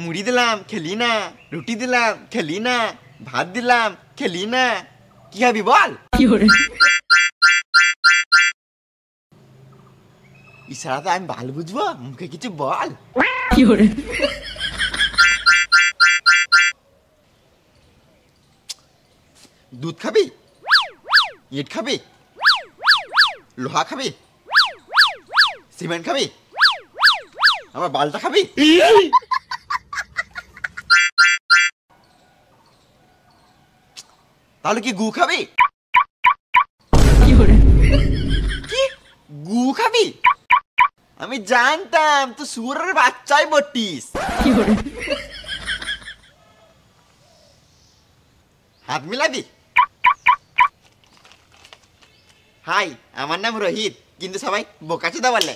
মুড়ি দিলাম খেলি না, রুটি দিলাম খেলি না, ভাত দিলাম খেলি না, কি খাবি বল? ইশারাতে আমি ভালো বুঝবো, মুখে কিছু বল। দুধ খাবি, ইট খাবি, লোহা খাবি, সিমেন্ট খাবি, আমার বালটা খাবি? তাহলে কি গু খাবি? কি গু খাবি? আমি জানতাম তো সুরের বাচ্চাই বটিস। হাত মিলাবি? হাই, আমার নাম রোহিত, কিন্তু সবাই বোকাচোদা বলে।